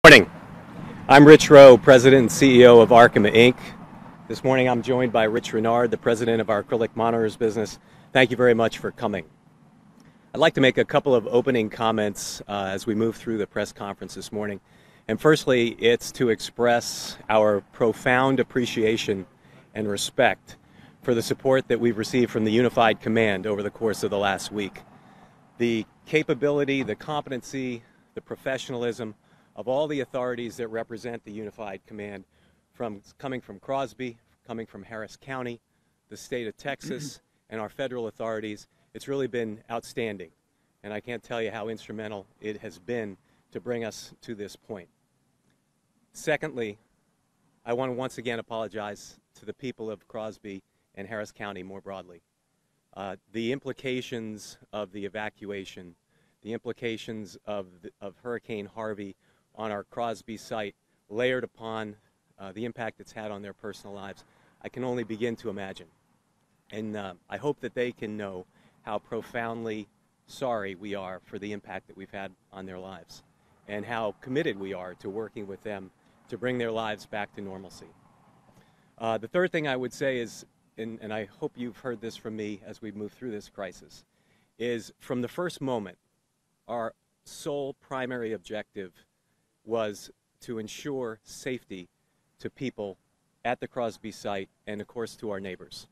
Morning. I'm Rich Rowe, President and CEO of Arkema, Inc. This morning I'm joined by Rich Renard, the President of our acrylic monomers business. Thank you very much for coming. I'd like to make a couple of opening comments as we move through the press conference this morning. And firstly, it's to express our profound appreciation and respect for the support that we've received from the Unified Command over the course of the last week. The capability, the competency, the professionalism of all the authorities that represent the Unified Command, coming from Crosby, coming from Harris County, the state of Texas, and our federal authorities, it's really been outstanding. And I can't tell you how instrumental it has been to bring us to this point. Secondly, I want to once again apologize to the people of Crosby and Harris County more broadly. The implications of the evacuation, the implications of Hurricane Harvey on our Crosby site, layered upon the impact it's had on their personal lives, I can only begin to imagine. And I hope that they can know how profoundly sorry we are for the impact that we've had on their lives, and how committed we are to working with them to bring their lives back to normalcy. The third thing I would say is, and I hope you've heard this from me as we move through this crisis, is from the first moment, our sole primary objective was to ensure safety to people at the Crosby site and, of course, to our neighbors.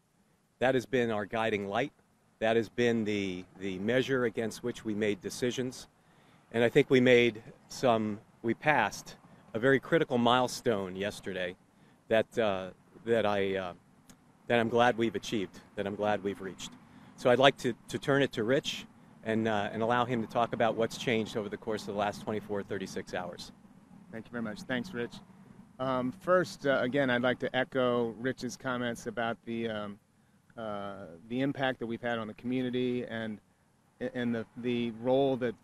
That has been our guiding light. That has been the measure against which we made decisions. And I think we passed a very critical milestone yesterday that I'm glad we've achieved, that I'm glad we've reached. So I'd like to turn it to Rich and allow him to talk about what's changed over the course of the last 24, 36 hours. Thank you very much. Thanks, Rich. First, again, I'd like to echo Rich's comments about the impact that we've had on the community and the role that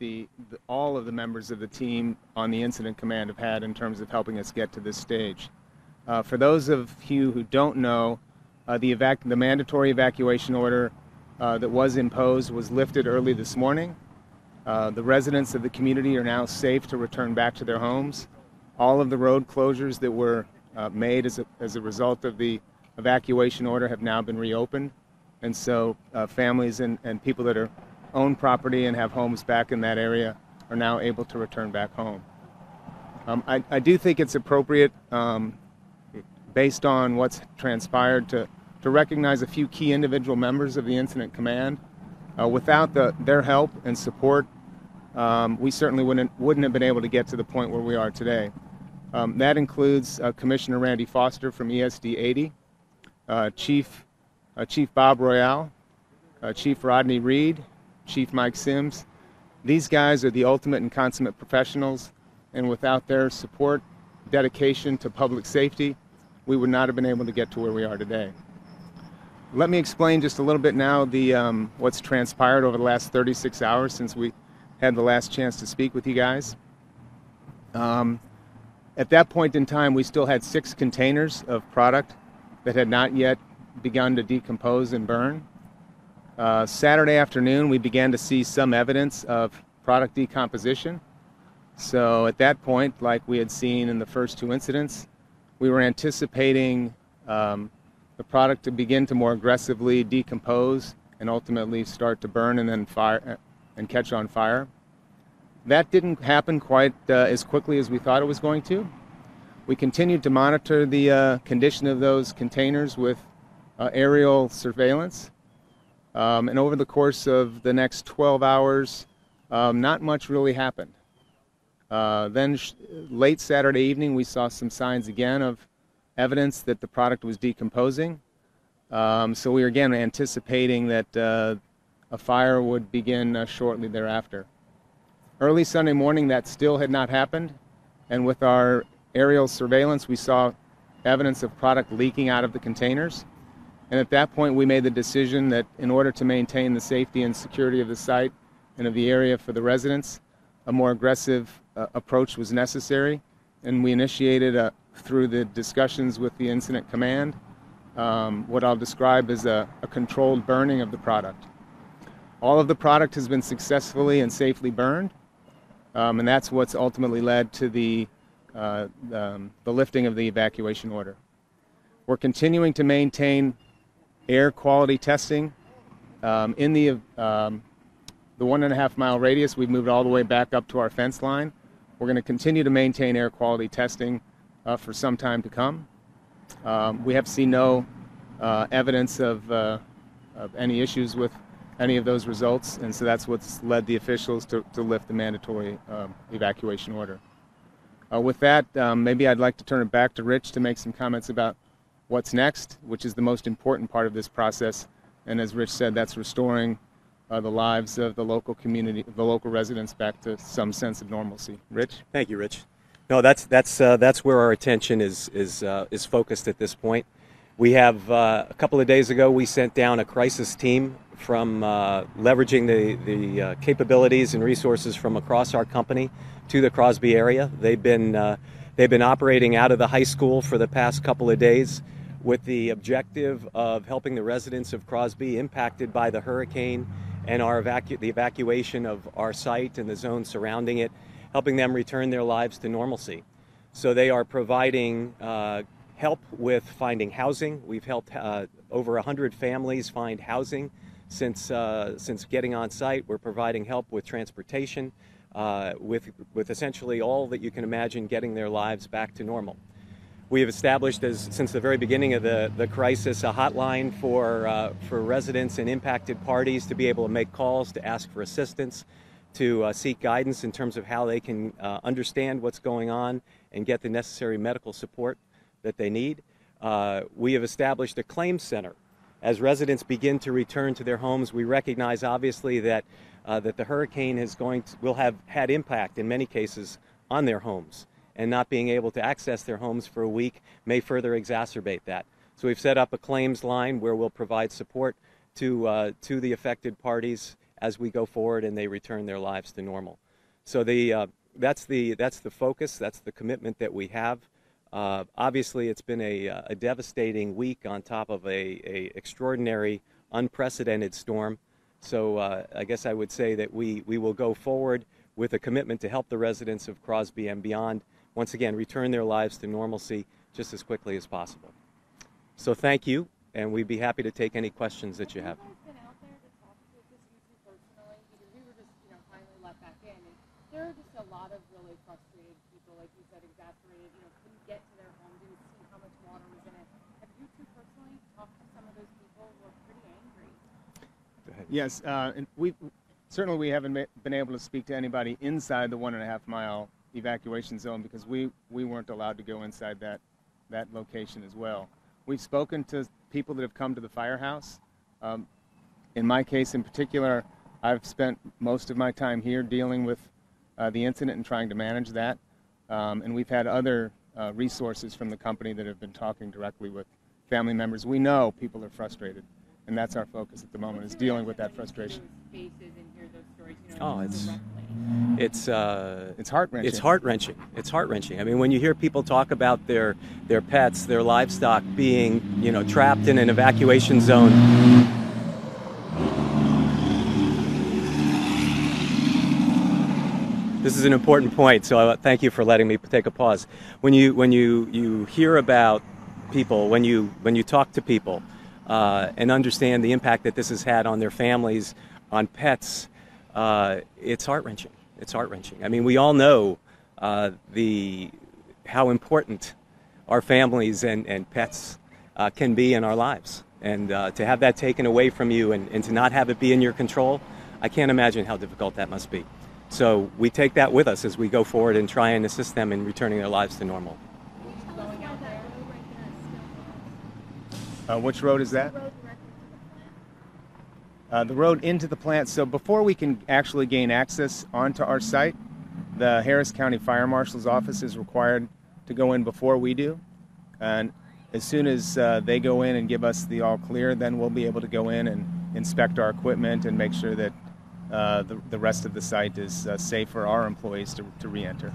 all of the members of the team on the incident command have had in terms of helping us get to this stage. For those of you who don't know, the mandatory evacuation order that was imposed was lifted early this morning. The residents of the community are now safe to return back to their homes. All of the road closures that were made as a result of the evacuation order have now been reopened. And so families and people that own property and have homes back in that area are now able to return back home. I do think it's appropriate, based on what's transpired, to recognize a few key individual members of the incident command. Without their help and support, we certainly wouldn't have been able to get to the point where we are today. That includes Commissioner Randy Foster from ESD 80, Chief Bob Royale, Chief Rodney Reed, Chief Mike Sims. These guys are the ultimate and consummate professionals, and without their support, dedication to public safety, we would not have been able to get to where we are today. Let me explain just a little bit now what's transpired over the last 36 hours since we had the last chance to speak with you guys. At that point in time, we still had 6 containers of product that had not yet begun to decompose and burn. Saturday afternoon, we began to see some evidence of product decomposition. So at that point, like we had seen in the first 2 incidents, we were anticipating the product to begin to more aggressively decompose and ultimately start to burn and then fire and catch on fire. That didn't happen quite as quickly as we thought it was going to. We continued to monitor the condition of those containers with aerial surveillance. And over the course of the next 12 hours, not much really happened. Then late Saturday evening, we saw some signs again of evidence that the product was decomposing. So we were again anticipating that a fire would begin shortly thereafter. Early Sunday morning, that still had not happened, and with our aerial surveillance, we saw evidence of product leaking out of the containers. And at that point, we made the decision that in order to maintain the safety and security of the site and of the area for the residents, a more aggressive approach was necessary, and we initiated, through the discussions with the incident command, what I'll describe as a controlled burning of the product. All of the product has been successfully and safely burned, and that's what's ultimately led to the the lifting of the evacuation order. We're continuing to maintain air quality testing. In the 1.5 mile radius, we've moved all the way back up to our fence line. We're going to continue to maintain air quality testing for some time to come. We have seen no evidence of any issues with any of those results, and so that's what's led the officials to lift the mandatory evacuation order. With that, maybe I'd like to turn it back to Rich to make some comments about what's next, which is the most important part of this process. And as Rich said, that's restoring the lives of the local community, the local residents, back to some sense of normalcy. Rich? Thank you, Rich. No, that's where our attention is focused at this point. We have a couple of days ago we sent down a crisis team from leveraging the capabilities and resources from across our company to the Crosby area. They've been operating out of the high school for the past couple of days with the objective of helping the residents of Crosby impacted by the hurricane and the evacuation of our site and the zone surrounding it, helping them return their lives to normalcy. So they are providing help with finding housing. We've helped over 100 families find housing since getting on site. We're providing help with transportation, with essentially all that you can imagine getting their lives back to normal. We have established, since the very beginning of the crisis, a hotline for residents and impacted parties to be able to make calls, to ask for assistance, to seek guidance in terms of how they can understand what's going on and get the necessary medical support that they need. We have established a claims center. As residents begin to return to their homes, we recognize obviously that the hurricane will have had impact in many cases on their homes, and not being able to access their homes for a week may further exacerbate that. So we've set up a claims line where we'll provide support to the affected parties as we go forward and they return their lives to normal. So that's the focus, that's the commitment that we have. Obviously, it's been a devastating week on top of a extraordinary, unprecedented storm. So I guess I would say that we will go forward with a commitment to help the residents of Crosby and beyond, once again, return their lives to normalcy just as quickly as possible. So thank you, and we'd be happy to take any questions that you have. Have you guys been out there to talk to just you two personally? Because we were just, finally let back in, and there are just a lot of really frustrated people, like you said, exasperated, couldn't get to their home, didn't see how much water was in it. Have you two personally talked to some of those people who are pretty angry? Go ahead. Yes, and we haven't been able to speak to anybody inside the 1.5 mile evacuation zone because we weren't allowed to go inside that location as well. We've spoken to people that have come to the firehouse. In my case in particular, I've spent most of my time here dealing with the incident and trying to manage that. And we've had other resources from the company that have been talking directly with family members. We know people are frustrated, and that's our focus at the moment, is dealing with that frustration. Oh, it's heart-wrenching. It's heart-wrenching. It's heart-wrenching. I mean, when you hear people talk about their pets, their livestock being, trapped in an evacuation zone. This is an important point, so thank you for letting me take a pause. When you hear about people, when you talk to people, and understand the impact that this has had on their families, on pets, it's heart-wrenching. It's heart-wrenching. I mean, we all know how important our families and pets can be in our lives. And to have that taken away from you and to not have it be in your control, I can't imagine how difficult that must be. So we take that with us as we go forward and try and assist them in returning their lives to normal. Which road is that? The road into the plant. So before we can actually gain access onto our site, the Harris County Fire Marshal's office is required to go in before we do. And as soon as they go in and give us the all clear, then we'll be able to go in and inspect our equipment and make sure that the rest of the site is safe for our employees to re-enter.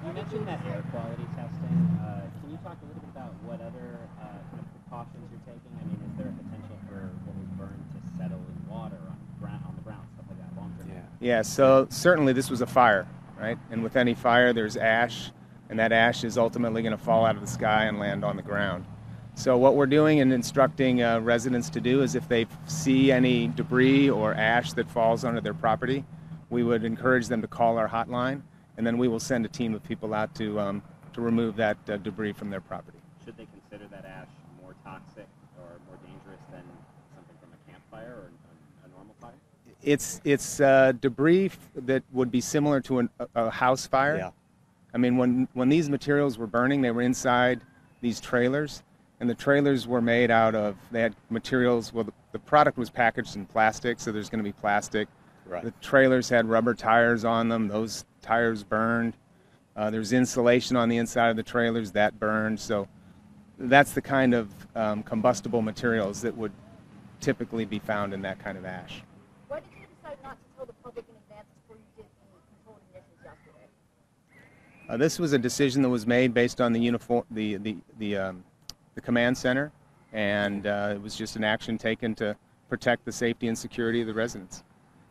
You mentioned that air quality testing. Can you talk a little bit about what other kind of precautions you're taking? I mean, is there a potential for what was burned to settle in water on the ground, stuff like that, long term? Yeah, so certainly this was a fire, right? And with any fire, there's ash, and that ash is ultimately going to fall out of the sky and land on the ground. So what we're doing and instructing residents to do is if they see any debris or ash that falls onto their property, we would encourage them to call our hotline, and then we will send a team of people out to remove that debris from their property. Should they consider that ash more toxic or more dangerous than something from a campfire or a normal fire? It's debris that would be similar to a house fire. Yeah. I mean, when these materials were burning, they were inside these trailers, and the trailers were made out of, they had materials, well, the product was packaged in plastic, so there's going to be plastic. Right. The trailers had rubber tires on them. Those tires burned. There's insulation on the inside of the trailers that burned. So that's the kind of combustible materials that would typically be found in that kind of ash. Why did you decide not to tell the public in advance before you did the controlled emissions yesterday? This was a decision that was made based on the command center, and it was just an action taken to protect the safety and security of the residents.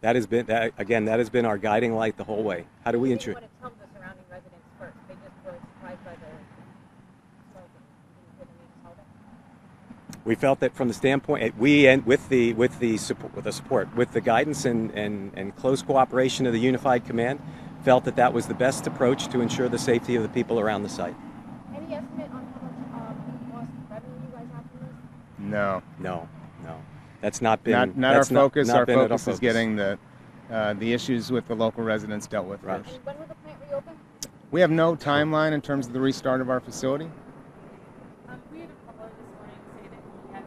That has been, that has been our guiding light the whole way. How do we ensure? They didn't want to tell the surrounding residents first. They just were surprised by the smoke and didn't need to tell them. We felt that from the standpoint, we and with the support, with the guidance and close cooperation of the Unified Command, felt that that was the best approach to ensure the safety of the people around the site. Any estimate on how much lost revenue you guys have from this? No. No. That's not been Not our focus. Our focus is getting the issues with the local residents dealt with Right. first. And when will the plant reopen? We have no timeline in terms of the restart of our facility. We had a caller this morning say that he has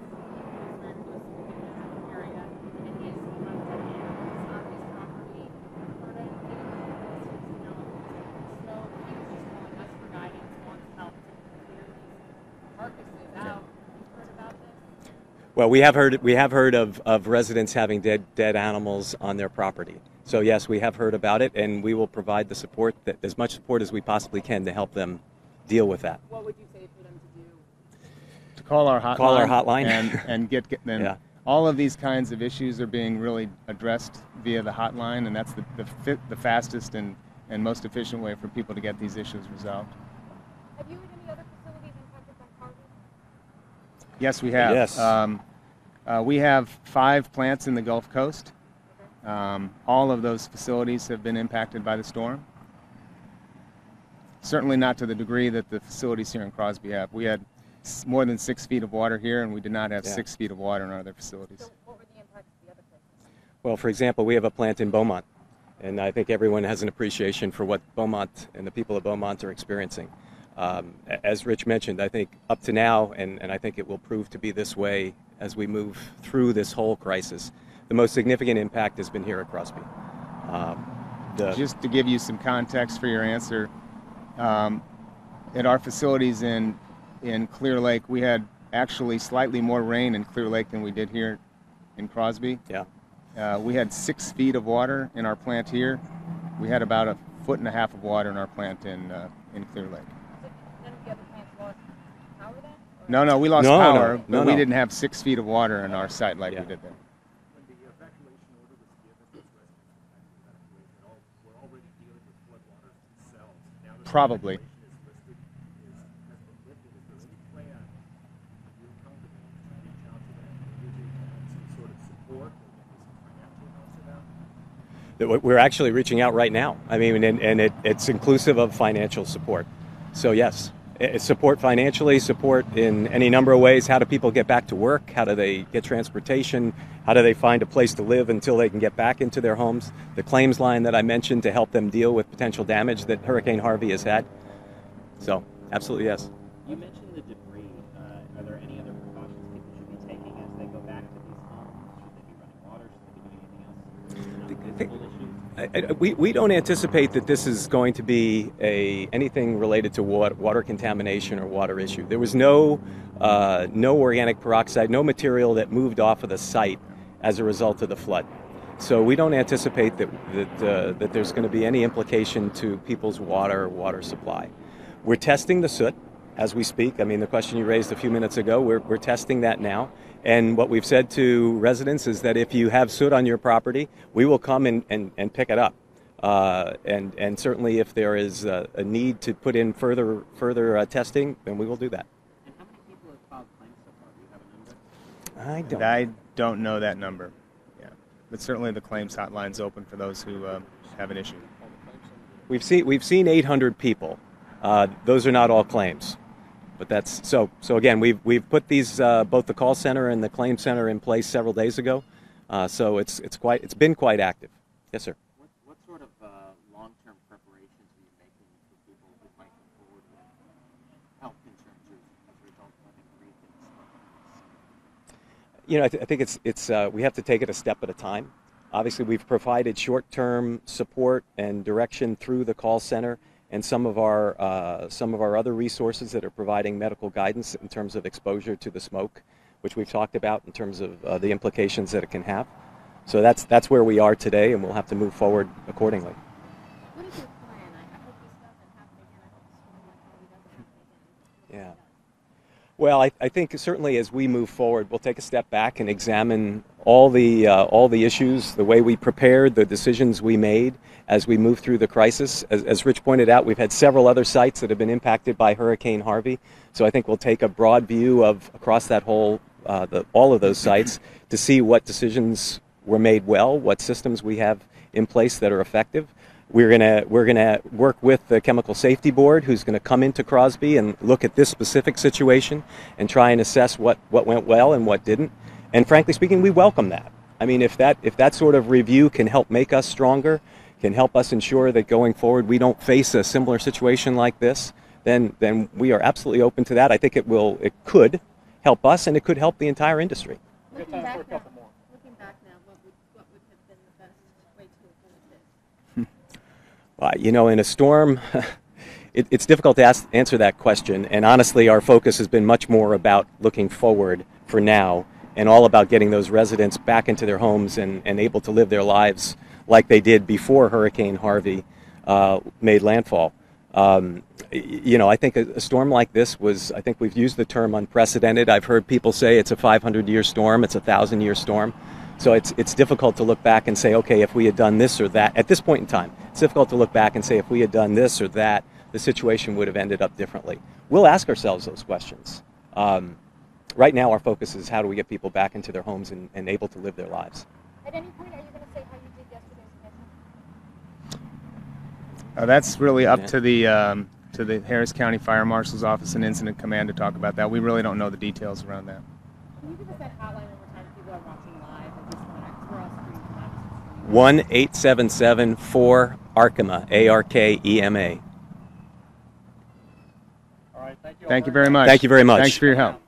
very close to the area, and he has seen lots of animals on his property. But I didn't know if so he was just calling us for guidance, wants help to clear these carcasses out. Have you heard about this? Well, we have heard of residents having dead animals on their property. So yes, we have heard about it, and we will provide the support, as much support as we possibly can to help them deal with that. What would you say for them to do? To call our hotline. Call our hotline. and get Yeah. all of these kinds of issues are being really addressed via the hotline, and that's the fastest and most efficient way for people to get these issues resolved. Have you had any other facilities impacted by Crosby? Yes, we have. Yes. We have 5 plants in the Gulf Coast. All of those facilities have been impacted by the storm. Certainly not to the degree that the facilities here in Crosby have. We had more than 6 feet of water here, and we did not have 6 feet of water in our other facilities. So what were the impacts of the other places? Well, for example, we have a plant in Beaumont, and I think everyone has an appreciation for what Beaumont and the people of Beaumont are experiencing. As Rich mentioned, I think up to now, and I think it will prove to be this way as we move through this whole crisis, the most significant impact has been here at Crosby. Just to give you some context for your answer, at our facilities in Clear Lake, we had actually slightly more rain in Clear Lake than we did here in Crosby. Yeah. We had 6 feet of water in our plant here. We had about 1.5 feet of water in our plant in Clear Lake. None of the other plants lost power then? No, we lost No, power, no, but we no. didn't have 6 feet of water in our site like Yeah. we did there. When the evacuation order was given, those residents impacted by evacuation were already dealing with floodwaters themselves. Now that the Probably. evacuation has been lifted, is there any plan your company to reach out to them and give them some sort of support or maybe some financial help to them? We're actually reaching out right now. I mean, and it's inclusive of financial support. So yes, support financially, support in any number of ways. How do people get back to work? How do they get transportation? How do they find a place to live until they can get back into their homes? The claims line that I mentioned to help them deal with potential damage that Hurricane Harvey has had. So absolutely yes. You mentioned the debris. Are there any other precautions people should be taking as they go back to these homes? Should they be running water? Should they be doing anything else? We don't anticipate that this is going to be anything related to water contamination or water issue. There was no organic peroxide, no material that moved off of the site as a result of the flood. So we don't anticipate that there's going to be any implication to people's water supply. We're testing the soot as we speak. I mean, the question you raised a few minutes ago, we're testing that now. And what we've said to residents is that if you have soot on your property, we will come and pick it up. And certainly if there is a need to put in further testing, then we will do that. And how many people have filed claims so far? Do you have a number? I don't know that number. Yeah, but certainly the claims hotline's open for those who have an issue. We've seen 800 people. Those are not all claims, but that's so. Again, we've put these both the call center and the claim center in place several days ago. So it's been quite active. Yes, sir. What sort of long-term preparations are you making for people who might come forward with health concerns as a result of having breathed in smoke? You know, I think it's we have to take it a step at a time. Obviously, we've provided short-term support and direction through the call center and some of our other resources that are providing medical guidance in terms of exposure to the smoke, which we've talked about in terms of the implications that it can have. So that's where we are today, and we'll have to move forward accordingly. What is your plan? I hope this doesn't happen again. I hope this story like Harvey doesn't happen again. Yeah. Well, I think certainly as we move forward, we'll take a step back and examine all the issues, the way we prepared, the decisions we made as we move through the crisis. As Rich pointed out, we've had several other sites that have been impacted by Hurricane Harvey. So I think we'll take a broad view of across that whole, all of those sites to see what decisions were made well, what systems we have in place that are effective. We're gonna work with the Chemical Safety Board, who's going to come into Crosby and look at this specific situation and try and assess what went well and what didn't. And frankly speaking, we welcome that. I mean, if that sort of review can help make us stronger, can help us ensure that going forward we don't face a similar situation like this, then we are absolutely open to that. I think it could help us, and it could help the entire industry. Looking back now, what would have been the best way to avoid this? You know, in a storm, it's difficult to answer that question. And honestly, our focus has been much more about looking forward for now and all about getting those residents back into their homes and able to live their lives like they did before Hurricane Harvey made landfall. You know, I think a storm like this I think we've used the term unprecedented. I've heard people say it's a 500-year storm, it's a 1,000-year storm. So it's difficult to look back and say, okay, if we had done this or that, at this point in time, it's difficult to look back and say if we had done this or that, the situation would have ended up differently. We'll ask ourselves those questions. Right now, our focus is how do we get people back into their homes and able to live their lives. At any point, are you going to say how you did yesterday's event? That's really up to the Harris County Fire Marshal's Office and Incident Command to talk about that. We really don't know the details around that. Can you give us that hotline one more time if people are watching live and just want to, we're all screen time. 1-877-4-ARKEMA, ARKEMA. All right, thank you. Thank you very much. Thank you very much. Thanks for your help.